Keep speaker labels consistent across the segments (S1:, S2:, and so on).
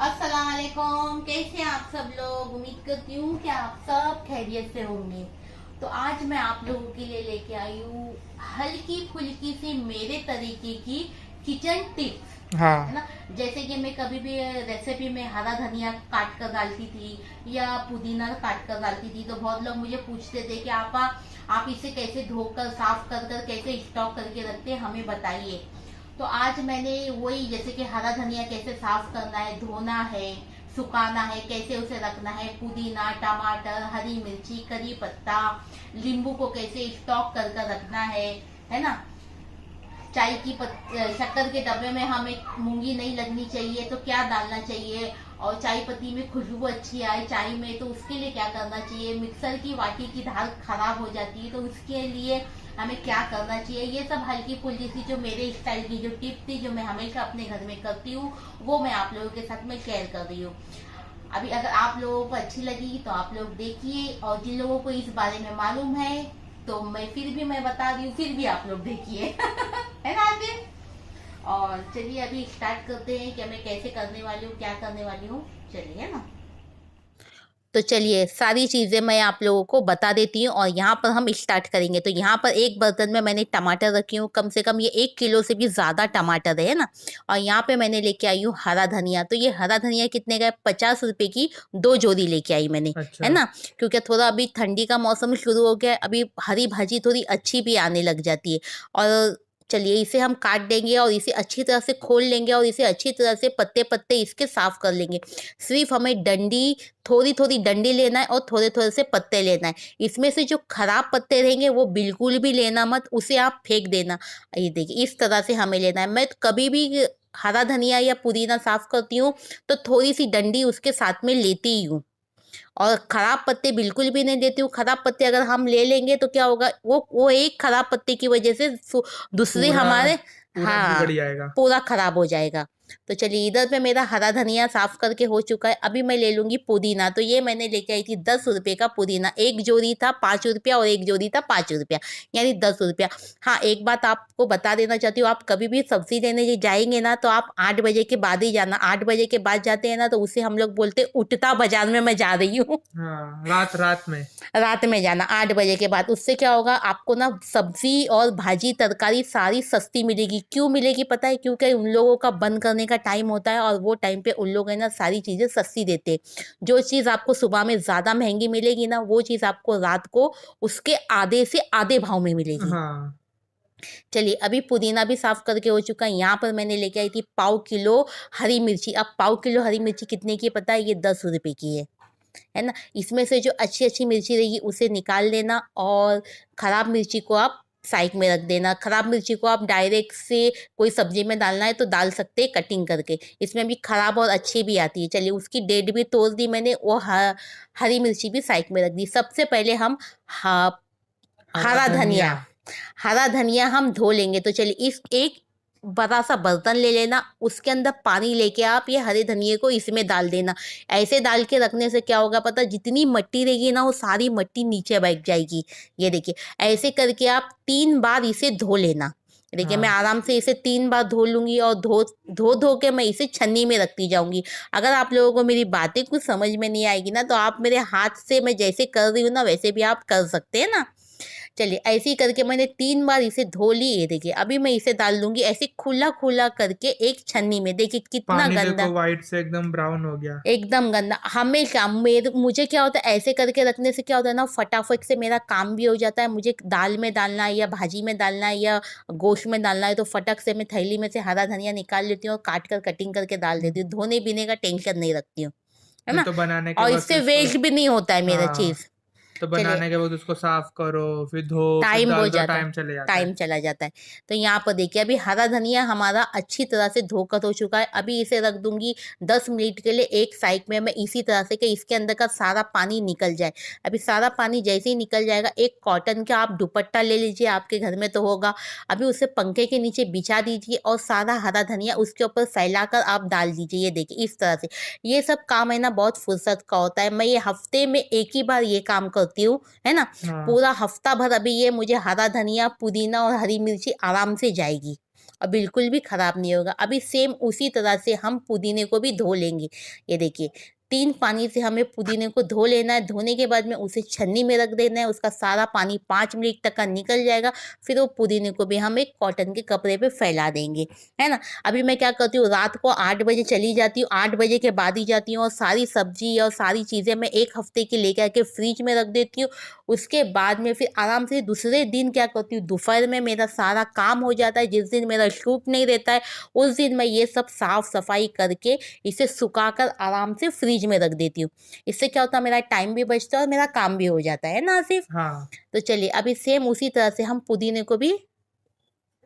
S1: अस्सलाम वालेकुम। कैसे हैं आप सब लोग? उम्मीद करती हूँ कि आप सब खैरियत से होंगे। तो आज मैं आप लोगों के लिए लेके आई हूँ हल्की फुल्की सी मेरे तरीके की किचन टिप्स, है
S2: हाँ।
S1: ना। जैसे कि मैं कभी भी रेसिपी में हरा धनिया काट कर डालती थी या पुदीना काट कर डालती थी, तो बहुत लोग मुझे पूछते थे कि आप इसे कैसे धोकर साफ कर कर कैसे स्टॉक करके रखते हैं, हमें बताइए। तो आज मैंने वही, जैसे कि हरा धनिया कैसे साफ करना है, धोना है, सुखाना है, कैसे उसे रखना है, पुदीना, टमाटर, हरी मिर्ची, करी पत्ता, नींबू को कैसे स्टॉक कर कर रखना है ना। चाय की शक्कर के डब्बे में हमें मूंगी नहीं लगनी चाहिए तो क्या डालना चाहिए, और चाय पत्ती में खुशबू अच्छी आए चाय में तो उसके लिए क्या करना चाहिए, मिक्सर की वाटी की धार खराब हो जाती है तो उसके लिए हमें क्या करना चाहिए। ये सब हल्की फुल्की सी जो मेरे स्टाइल की जो टिप थी, जो मैं हमेशा अपने घर में करती हूँ, वो मैं आप लोगों के साथ में शेयर कर रही हूँ। अभी अगर आप लोगों को अच्छी लगी तो आप लोग देखिए, और जिन लोगों को इस बारे में मालूम है तो मैं बता रही हूँ, फिर भी आप लोग देखिए। है ना आदित्य? और चलिए अभी स्टार्ट करते हैं कि मैं कैसे करने वाली हूँ, क्या करने वाली हूँ। चलिए, है ना। तो चलिए सारी चीज़ें मैं आप लोगों को बता देती हूँ और यहाँ पर हम स्टार्ट करेंगे। तो यहाँ पर एक बर्तन में मैंने टमाटर रखी हूँ, कम से कम ये 1 किलो से भी ज़्यादा टमाटर है ना। और यहाँ पे मैंने लेके आई हूँ हरा धनिया। तो ये हरा धनिया कितने का है? 50 रुपए की 2 जोड़ी लेके आई मैंने, है
S2: अच्छा।
S1: ना। क्योंकि थोड़ा अभी ठंडी का मौसम शुरू हो गया है, अभी हरी भाजी थोड़ी अच्छी भी आने लग जाती है। और चलिए इसे हम काट देंगे और इसे अच्छी तरह से खोल लेंगे और इसे अच्छी तरह से पत्ते पत्ते इसके साफ कर लेंगे। सिर्फ हमें डंडी, थोड़ी थोड़ी डंडी लेना है और थोड़े थोड़े से पत्ते लेना है। इसमें से जो खराब पत्ते रहेंगे वो बिल्कुल भी लेना मत, उसे आप फेंक देना। ये देखिए इस तरह से हमें लेना है। मैं कभी भी हरा धनिया या पुदीना साफ करती हूँ तो थोड़ी सी डंडी उसके साथ में लेती ही हूँ, और खराब पत्ते बिल्कुल भी नहीं देती हूँ। खराब पत्ते अगर हम ले लेंगे तो क्या होगा, वो एक खराब पत्ते की वजह से दूसरे
S2: पूरा
S1: हमारे,
S2: पूरा बिगड़
S1: हाँ,
S2: जाएगा।
S1: पूरा खराब हो जाएगा। तो चलिए इधर पे मेरा हरा धनिया साफ करके हो चुका है। अभी मैं ले लूंगी पुदीना। तो ये मैंने लेके आई थी 10 रुपए का पुदीना। एक जोड़ी था 5 रुपया और एक जोड़ी था 5 रुपया, यानी 10 रुपया। हाँ, एक बात आपको बता देना चाहती हूँ, आप कभी भी सब्जी लेने जाएंगे ना तो आप 8 बजे के बाद ही जाना। 8 बजे के बाद जाते हैं ना तो उसे हम लोग बोलते हैं उठता बाजार में मैं जा रही हूँ।
S2: हाँ, रात रात में।
S1: रात में जाना 8 बजे के बाद। उससे क्या होगा, आपको ना सब्जी और भाजी तरकारी सारी सस्ती मिलेगी। क्यों मिलेगी पता है? क्योंकि उन लोगों का बंद करने का टाइम होता है और वो टाइम पे उन लोग है ना सारी चीज़ें सस्ती देते हैं। जो चीज़ आपको सुबह में ज़्यादा महंगी मिलेगी ना, वो चीज़ आपको रात को उसके आधे से आधे भाव में मिलेगी।
S2: हाँ।
S1: चलिए अभी पुदीना भी साफ करके हो चुका है। यहाँ पर मैंने लेके आई थी ½ किलो हरी मिर्ची। अब ½ किलो हरी मिर्ची कितने की है पता है? ये 10 रुपए की है ना। इसमें से जो अच्छी-अच्छी मिर्ची रहेगी उसे निकाल लेना और खराब मिर्ची को आप साइड में रख देना। खराब मिर्ची को आप डायरेक्ट से कोई सब्जी में डालना है तो डाल सकते हैं कटिंग करके। इसमें भी खराब और अच्छी भी आती है। चलिए उसकी डेट भी तोड़ दी मैंने, वो हरी मिर्ची भी साइड में रख दी। सबसे पहले हम हा
S2: हरा
S1: हरा
S2: धनिया।
S1: धनिया, हरा धनिया हम धो लेंगे। तो चलिए इस एक बड़ा सा बर्तन ले लेना, उसके अंदर पानी लेके आप ये हरे धनिये को इसमें डाल देना। ऐसे डाल के रखने से क्या होगा पता है? जितनी मिट्टी रहेगी ना वो सारी मिट्टी नीचे बैठ जाएगी। ये देखिए ऐसे करके आप 3 बार इसे धो लेना। देखिए मैं
S2: हाँ।
S1: आराम से इसे 3 बार धो लूंगी और धो धो धो के मैं इसे छन्नी में रखती जाऊंगी। अगर आप लोगों को मेरी बातें कुछ समझ में नहीं आएगी ना तो आप मेरे हाथ से मैं जैसे कर रही हूँ ना वैसे भी आप कर सकते हैं ना। चलिए ऐसे ही करके मैंने 3 बार इसे धो ली। ये देखिए अभी मैं इसे डाल दूंगी ऐसे खुला खुला करके एक छन्नी में। देखिए कितना
S2: पानी
S1: गंदा,
S2: देखो, वाइट से एकदम ब्राउन हो गया।
S1: एकदम गंदा। हमेशा मुझे क्या होता है, ऐसे करके रखने से क्या होता है ना, फटाफट से मेरा काम भी हो जाता है। मुझे दाल में डालना है या भाजी में डालना है या गोश्त में डालना है तो फटक से मैं थैली में से हरा धनिया निकाल लेती हूँ और काट कर कटिंग करके डाल देती हूँ। धोने बीने का टेंशन नहीं रखती हूँ, है
S2: फिर
S1: ना।
S2: तो बनाने के
S1: और
S2: बाद फिर
S1: इससे
S2: उसको।
S1: वेस्ट भी नहीं होता है मेरा
S2: हाँ।
S1: चीज़।
S2: तो
S1: चलिए
S2: बनाने के बाद उसको साफ करो, फिर धो, फिर
S1: टाइम हो
S2: डाल दो,
S1: जाता है,
S2: टाइम चले जाता
S1: टाइम
S2: है।
S1: चला जाता है। तो यहाँ पर देखिए अभी हरा धनिया हमारा अच्छी तरह से धोकर हो चुका है। अभी इसे रख दूंगी 10 मिनट के लिए एक साइड में, मैं इसी तरह से कि इसके अंदर का सारा पानी निकल जाए। अभी सारा पानी जैसे ही निकल जाएगा, एक कॉटन का आप दुपट्टा ले लीजिए, आपके घर में तो होगा। अभी उसे पंखे के नीचे बिछा दीजिए और सारा हरा धनिया उसके ऊपर फैलाकर आप डाल दीजिए। ये देखिए इस तरह से। ये सब काम है ना बहुत फुर्सत का होता है। मैं ये हफ्ते में एक ही बार ये काम करती हूँ, है ना।
S2: हाँ।
S1: पूरा हफ्ता भर अभी ये मुझे हरा धनिया, पुदीना और हरी मिर्ची आराम से जाएगी। और बिल्कुल भी ख़राब नहीं होगा। अभी सेम उसी तरह से हम पुदीने को भी धो लेंगे। ये देखिए 3 पानी से हमें पुदीने को धो लेना है। धोने के बाद में उसे छन्नी में रख देना है, उसका सारा पानी 5 मिनट तक का निकल जाएगा। फिर वो पुदीने को भी हम एक कॉटन के कपड़े पे फैला देंगे, है ना। अभी मैं क्या करती हूँ, रात को 8 बजे चली जाती हूँ, 8 बजे के बाद ही जाती हूँ और सारी सब्जी और सारी चीज़ें मैं 1 हफ्ते की लेकर के फ्रिज में रख देती हूँ। उसके बाद में फिर आराम से दूसरे दिन क्या करती हूँ, दोपहर में मेरा सारा काम हो जाता है। जिस दिन मेरा शूट नहीं रहता है उस दिन मैं ये सब साफ सफाई करके इसे सुखाकर आराम से फ्रिज में रख देती हूँ। इससे क्या होता है, मेरा टाइम भी बचता है और मेरा काम भी हो जाता है ना आसिफ।
S2: हाँ
S1: तो चलिए अभी सेम उसी तरह से हम पुदीने को भी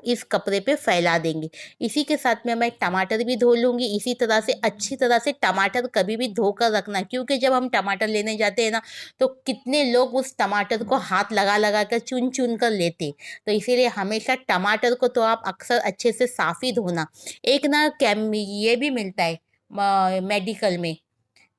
S1: इस कपड़े पे फैला देंगे। इसी के साथ में मैं टमाटर भी धो लूँगी। इसी तरह से अच्छी तरह से टमाटर कभी भी धोकर रखना, क्योंकि जब हम टमाटर लेने जाते हैं ना तो कितने लोग उस टमाटर को हाथ लगा लगा कर चुन चुन कर लेते। तो इसीलिए हमेशा टमाटर को तो आप अक्सर अच्छे से साफ़ ही धोना। एक ना ये भी मिलता है मेडिकल में,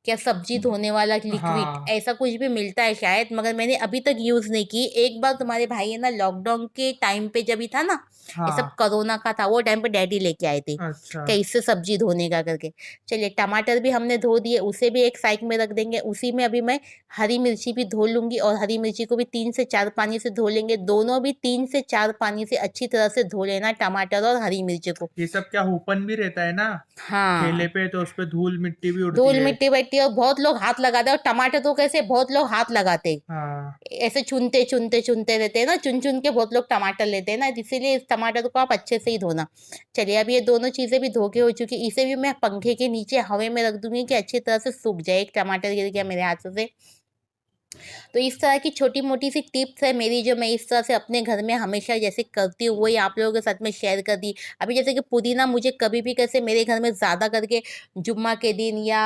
S1: क्या सब्जी धोने वाला लिक्विड
S2: हाँ
S1: ऐसा कुछ भी मिलता है शायद, मगर मैंने अभी तक यूज़ नहीं की। एक बार तुम्हारे भाई है ना लॉकडाउन के टाइम पे जब ही था ना, ये सब
S2: हाँ।
S1: कोरोना का था, वो टाइम पे डैडी लेके आए थे
S2: अच्छा।
S1: क्या इससे सब्जी धोने का करके। चलिए टमाटर भी हमने धो दिए, उसे भी एक साइड में रख देंगे। उसी में अभी मैं हरी मिर्ची भी धो लूँगी और हरी मिर्ची को भी 3 से 4 पानी से धो लेंगे। दोनों भी 3 से 4 पानी से अच्छी तरह से धो लेना, टमाटर और हरी मिर्ची को।
S2: ये सब क्या हुपन भी रहता है ना
S1: हाँ,
S2: ठेले पे, तो उस पे धूल मिट्टी भी उड़ती
S1: धूल
S2: है।
S1: मिट्टी बैठती है और बहुत लोग हाथ लगाते हैं। और टमाटर तो कैसे बहुत लोग हाथ लगाते,
S2: हाँ
S1: ऐसे चुनते चुनते चुनते रहते हैं ना, चुन चुन के बहुत लोग टमाटर लेते हैं ना, इसीलिए इस टमाटर को आप अच्छे से ही धोना। चलिए अब ये दोनों चीज़ें भी धो के हो चुकी, इसे भी मैं पंखे के नीचे हवा में रख दूंगी कि अच्छी तरह से सूख जाए। एक टमाटर गिर गया मेरे हाथ से। तो इस तरह की छोटी मोटी सी टिप्स है मेरी, जो मैं इस तरह से अपने घर में हमेशा जैसे करती हूँ वही आप लोगों के साथ में शेयर कर दी। अभी जैसे कि पुदीना मुझे कभी भी कैसे मेरे घर में ज़्यादा करके जुम्मा के दिन या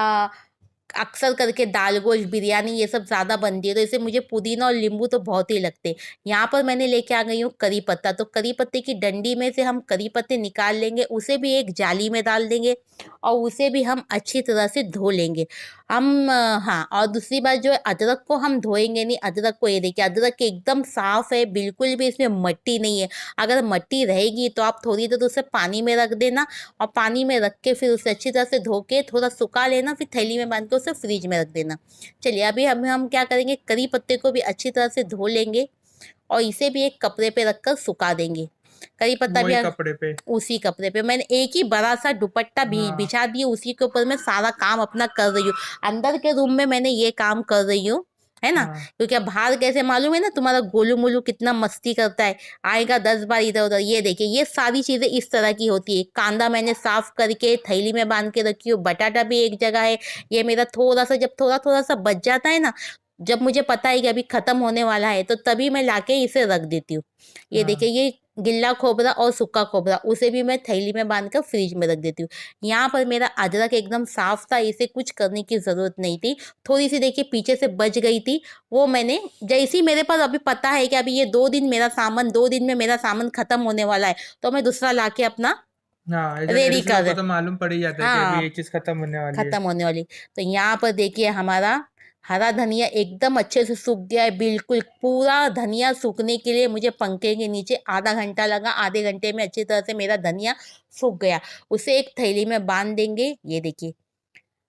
S1: अक्सर करके दाल गोश्त बिरयानी ये सब ज़्यादा बनती है, तो इससे मुझे पुदीना और नींबू तो बहुत ही लगते हैं। यहाँ पर मैंने लेके आ गई हूँ करी पत्ता। तो करी पत्ते की डंडी में से हम करी पत्ते निकाल लेंगे, उसे भी एक जाली में डाल देंगे और उसे भी हम अच्छी तरह से धो लेंगे। हाँ, और दूसरी बात जो है, अदरक को हम धोएंगे नहीं। अदरक को ये देखिए, अदरक एकदम साफ है, बिल्कुल भी इसमें मट्टी नहीं है। अगर मट्टी रहेगी तो आप थोड़ी देर उसे पानी में रख देना और पानी में रख के फिर उसे अच्छी तरह से धो के थोड़ा सुखा लेना, फिर थैली में बांध के उसे फ्रिज में रख देना। चलिए अभी हम क्या करेंगे, करी पत्ते को भी अच्छी तरह से धो लेंगे और इसे भी एक कपड़े पे रखकर सुखा देंगे। करी पत्ता भी
S2: वही कपड़े पे।
S1: उसी कपड़े पे मैंने एक ही बड़ा सा दुपट्टा
S2: हाँ
S1: बिछा दिया, उसी के ऊपर मैं सारा काम अपना कर रही हूँ। अंदर के रूम में मैंने ये काम कर रही हूँ, है ना,
S2: हाँ
S1: क्योंकि अब बाहर कैसे मालूम है ना, तुम्हारा गोलू मोलू कितना मस्ती करता है, आएगा 10 बार इधर उधर। ये देखिए ये सारी चीजें इस तरह की होती है। कांदा मैंने साफ करके थैली में बांध के रखी हूँ, बटाटा भी एक जगह है। ये मेरा थोड़ा सा जब थोड़ा थोड़ा सा बच जाता है ना, जब मुझे पता है कि अभी खत्म होने वाला है, तो तभी मैं लाके इसे रख देती हूँ। ये
S2: हाँ।
S1: देखिए ये गिल्ला खोबरा और सूखा खोबरा, उसे भी मैं थैली में बांध कर फ्रिज में रख देती हूँ। यहाँ पर मेरा अदरक एकदम साफ था, इसे कुछ करने की ज़रूरत नहीं थी। थोड़ी सी देखिए पीछे से बच गई थी, वो मैंने जैसे ही मेरे पास अभी पता है कि अभी ये 2 दिन मेरा सामान 2 दिन में मेरा सामान खत्म होने वाला है, तो मैं दूसरा लाके अपना
S2: हाँ ऐसे
S1: रेडी
S2: लेडीज लोगों को
S1: कर।
S2: तो मालूम पड़ ही जाता है कि अभी
S1: हाँ,
S2: ये चीज खत्म होने वाली है।
S1: खत्म होने वाली। तो यहाँ पर देखिए हमारा हरा धनिया एकदम अच्छे से सूख गया है, बिल्कुल पूरा धनिया सूखने के लिए मुझे पंखे के नीचे आधा घंटा लगा। आधे घंटे में अच्छी तरह से मेरा धनिया सूख गया। उसे एक थैली में बांध देंगे। ये देखिए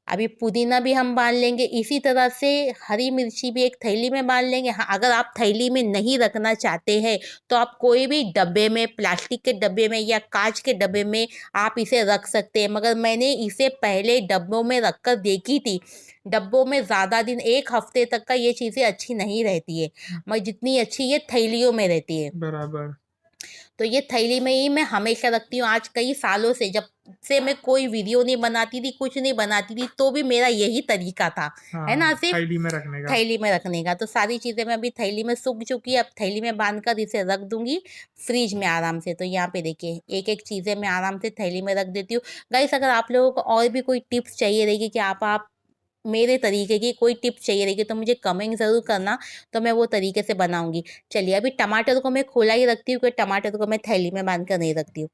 S1: अभी पुदीना भी हम बांध लेंगे, इसी तरह से हरी मिर्ची भी एक थैली में बांध लेंगे। हाँ, अगर आप थैली में नहीं रखना चाहते हैं तो आप कोई भी डब्बे में, प्लास्टिक के डब्बे में या कांच के डब्बे में आप इसे रख सकते हैं, मगर मैंने इसे पहले डब्बों में रख कर देखी थी। डब्बों में ज़्यादा दिन 1 हफ्ते तक का ये चीज़ें अच्छी नहीं रहती है, मगर जितनी अच्छी ये थैलियों में रहती है।
S2: बराबर।
S1: तो ये थैली में ही मैं हमेशा रखती हूँ। आज कई सालों से, जब से मैं कोई वीडियो नहीं बनाती थी, कुछ नहीं बनाती थी, तो भी मेरा यही तरीका था, है ना
S2: हाँ
S1: आसिफ,
S2: थैली में रखने का।
S1: थैली में रखने का। तो सारी चीज़ें मैं अभी थैली में सूख चुकी है, अब थैली में बांध कर इसे रख दूंगी फ्रिज में आराम से। तो यहाँ पे देखिए एक एक चीज़ें मैं आराम से थैली में रख देती हूँ। गाइस अगर आप लोगों को और भी कोई टिप्स चाहिए रहेगी कि आप मेरे तरीके की कोई टिप चाहिए रहेगी तो मुझे कमेंट ज़रूर करना, तो मैं वो तरीके से बनाऊँगी। चलिए अभी टमाटर को मैं खोला ही रखती हूँ, क्योंकि टमाटर को मैं थैली में बाँध कर नहीं रखती हूँ।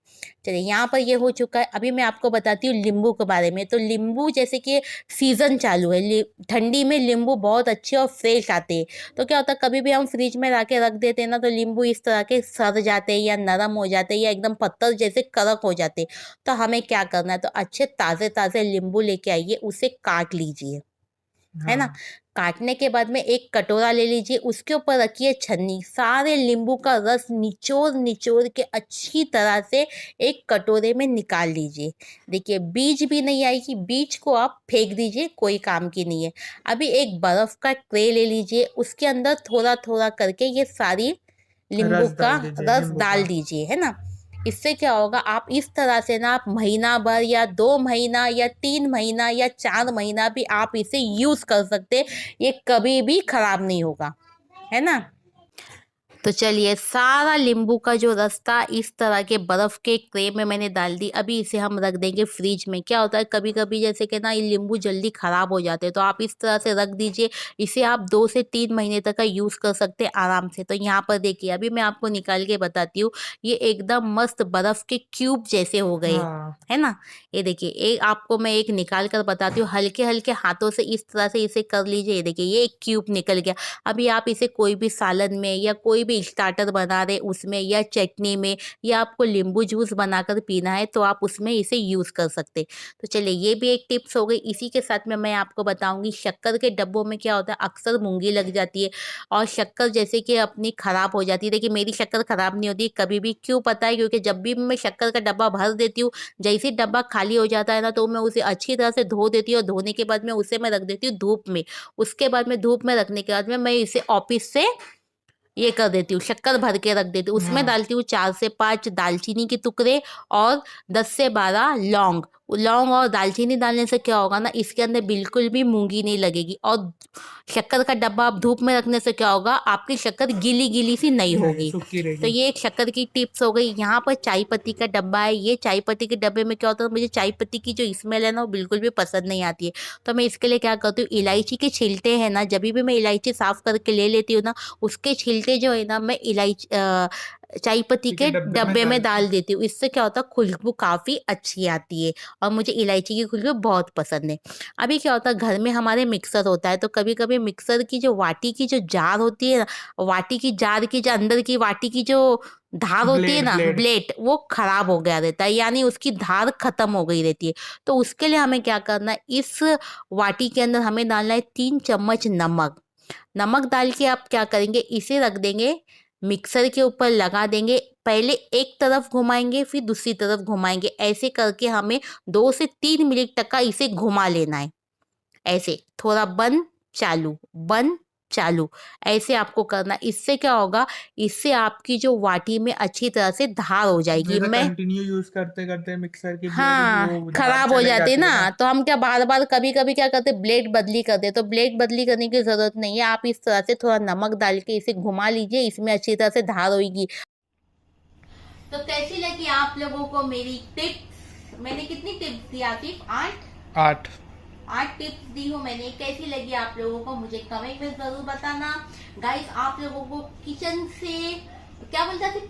S1: चलिए यहाँ पर ये हो चुका है, अभी मैं आपको बताती हूँ नींबू के बारे में। तो नींबू जैसे कि सीज़न चालू है, ठंडी में नींबू बहुत अच्छे और फ्रेश आते हैं। तो क्या होता है, कभी भी हम फ्रिज में ला के रख देते हैं ना, तो नींबू इस तरह के सड़ जाते हैं या नरम हो जाते हैं या एकदम पत्थर जैसे कड़क हो जाते हैं। तो हमें क्या करना है, तो अच्छे ताज़े-ताज़े नींबू लेके आइए, उसे काट लीजिए, है ना?
S2: हाँ
S1: काटने के बाद में एक कटोरा ले लीजिए, उसके ऊपर रखिए छन्नी, सारे नींबू का रस निचोड़-निचोड़ के अच्छी तरह से एक कटोरे में निकाल लीजिए। देखिए बीज भी नहीं आएगी, बीज को आप फेंक दीजिए, कोई काम की नहीं है। अभी एक बर्फ़ का ट्रे ले लीजिए, उसके अंदर थोड़ा-थोड़ा करके ये सारी नींबू
S2: रस
S1: का
S2: डाल दीजिए
S1: रस
S2: नींबू
S1: डाल
S2: का।
S1: दीजिए, है ना? इससे क्या होगा, आप इस तरह से ना आप महीना भर या 2 महीना या 3 महीना या 4 महीना भी आप इसे यूज़ कर सकते हैं। ये कभी भी खराब नहीं होगा, है ना? तो चलिए सारा नींबू का जो रस था इस तरह के बर्फ के ट्रे में मैंने डाल दी। अभी इसे हम रख देंगे फ्रिज में। क्या होता है कभी-कभी जैसे कि ना ये नींबू जल्दी खराब हो जाते हैं, तो आप इस तरह से रख दीजिए। इसे आप 2 से 3 महीने तक का यूज़ कर सकते हैं आराम से। तो यहाँ पर देखिए अभी मैं आपको निकाल के बताती हूँ, ये एकदम मस्त बर्फ के क्यूब जैसे हो गए,
S2: हाँ
S1: है ना? ये देखिए एक आपको मैं एक निकाल कर बताती हूँ, हल्के-हल्के हाथों से इस तरह से इसे कर लीजिए। ये देखिए ये एक क्यूब निकल गया। अभी आप इसे कोई भी सालन में या कोई भी स्टार्टर बना रहे उसमें या चटनी में या आपको नींबू जूस बनाकर पीना है तो आप उसमें इसे यूज़ कर सकते। तो चलिए ये भी एक टिप्स हो गई। इसी के साथ में मैं आपको बताऊँगी शक्कर के डब्बों में क्या होता है, अक्सर मूँगी लग जाती है और शक्कर जैसे कि अपनी ख़राब हो जाती है। देखिए मेरी शक्कर ख़राब नहीं होती कभी भी, क्यों पता है? क्योंकि जब भी मैं शक्कर का डब्बा भर देती हूँ, जैसे ही डब्बा खाली हो जाता है ना, तो मैं उसे अच्छी तरह से धो देती हूँ और धोने के बाद में उसे मैं रख देती हूँ धूप में। उसके बाद में धूप में रखने के बाद में मैं इसे ऑफिस से ये कर देती हूँ, शक्कर भर के रख देती हूँ। उसमें
S2: हाँ
S1: डालती हूँ 4 से 5 दालचीनी के टुकड़े और 10 से 12 लौंग। लौंग और दालचीनी डालने से क्या होगा ना, इसके अंदर बिल्कुल भी मूँगी नहीं लगेगी और शक्कर का डब्बा आप धूप में रखने से क्या होगा, आपकी शक्कर गीली-गीली सी नहीं
S2: नहीं
S1: होगी।
S2: सूखी
S1: तो
S2: रहेगी।
S1: ये एक शक्कर की टिप्स हो गई। यहाँ पर चाय पत्ती का डब्बा है, ये चाय पत्ती के डब्बे में क्या होता है, मुझे चाय पत्ती की जो स्मेल है ना, वो बिल्कुल भी पसंद नहीं आती है। तो मैं इसके लिए क्या करती हूँ, इलायची के छिलटे हैं ना, जभी भी मैं इलायची साफ़ करके ले लेती हूँ ना, उसके छिलटे जो है ना मैं चाय पत्ती
S2: ठीक है
S1: के
S2: डब्बे में
S1: डब्बे में
S2: डालते
S1: डाल
S2: हैं।
S1: देती हूँ। इससे क्या होता है, खुशबू काफ़ी अच्छी आती है और मुझे इलायची की खुशबू बहुत पसंद है। अभी क्या होता है, घर में हमारे मिक्सर होता है, तो कभी-कभी मिक्सर की जो वाटी की जो जार होती है ना, वाटी की जार की जो अंदर की वाटी की जो धार होती है
S2: ब्लेड
S1: ना,
S2: ब्लेड।
S1: ब्लेड, वो खराब हो गया रहता है, यानी उसकी धार खत्म हो गई रहती है। तो उसके लिए हमें क्या करना है, इस वाटी के अंदर हमें डालना है 3 चम्मच नमक। नमक डाल के आप क्या करेंगे, इसे रख देंगे मिक्सर के ऊपर लगा देंगे। पहले एक तरफ घुमाएँगे फिर दूसरी तरफ घुमाएँगे। ऐसे करके हमें 2 से 3 मिनट तक का इसे घुमा लेना है। ऐसे थोड़ा बंद चालू, बंद चालू, ऐसे आपको करना है। इससे क्या होगा, इससे आपकी जो वाटी में अच्छी तरह से धार हो जाएगी।
S2: जैसे
S1: मैं
S2: कंटिन्यू यूज करते करते मिक्सर की ब्लेड
S1: हाँ,
S2: वो धार
S1: खराब हो
S2: चले
S1: जाती है
S2: जाती है ना।
S1: ना, तो हम क्या बार-बार कभी-कभी क्या करते हैं, ब्लेड बदली करते हैं। तो ब्लेड बदली करने की ज़रूरत नहीं है। आप इस तरह से थोड़ा नमक डाल के इसे घुमा लीजिए, इसमें अच्छी तरह से धार होएगी। तो कैसी लगी आप लोगों को मेरी टिप्स? मैंने कितनी टिप्स दी आतिफ?
S2: 8
S1: 8 टिप्स दी हूँ मैंने। कैसी लगी आप लोगों को मुझे कमेंट में जरूर बताना। गाइस आप लोगों को किचन से क्या बोलता है,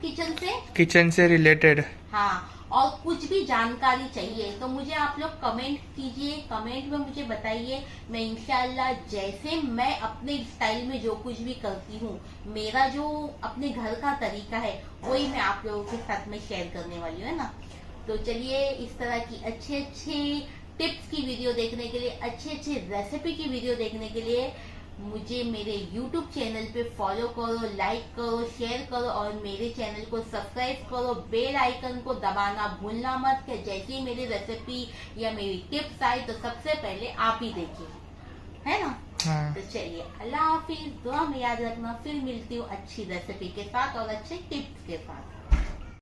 S2: किचन से रिलेटेड
S1: हाँ, और कुछ भी जानकारी चाहिए तो मुझे आप लोग कमेंट कीजिए, कमेंट में मुझे बताइए। मैं इंशाल्लाह जैसे मैं अपने स्टाइल में जो कुछ भी करती हूँ, मेरा जो अपने घर का तरीका है वही मैं आप लोगों के साथ में शेयर करने वाली हूँ, है ना। तो चलिए इस तरह की अच्छे अच्छे टिप्स की वीडियो देखने के लिए, अच्छे अच्छे रेसिपी की वीडियो देखने के लिए मुझे मेरे YouTube चैनल पे फॉलो करो, लाइक करो, शेयर करो और मेरे चैनल को सब्सक्राइब करो। बेल आइकन को दबाना भूलना मत कि जैसे ही मेरी रेसिपी या मेरी टिप्स आए तो सबसे पहले आप ही देखिए, है ना।
S2: हाँ।
S1: तो चलिए अल्लाह हाफिज, दुआ में याद रखना। फिर मिलती हूँ अच्छी रेसिपी के साथ और अच्छे टिप्स के साथ।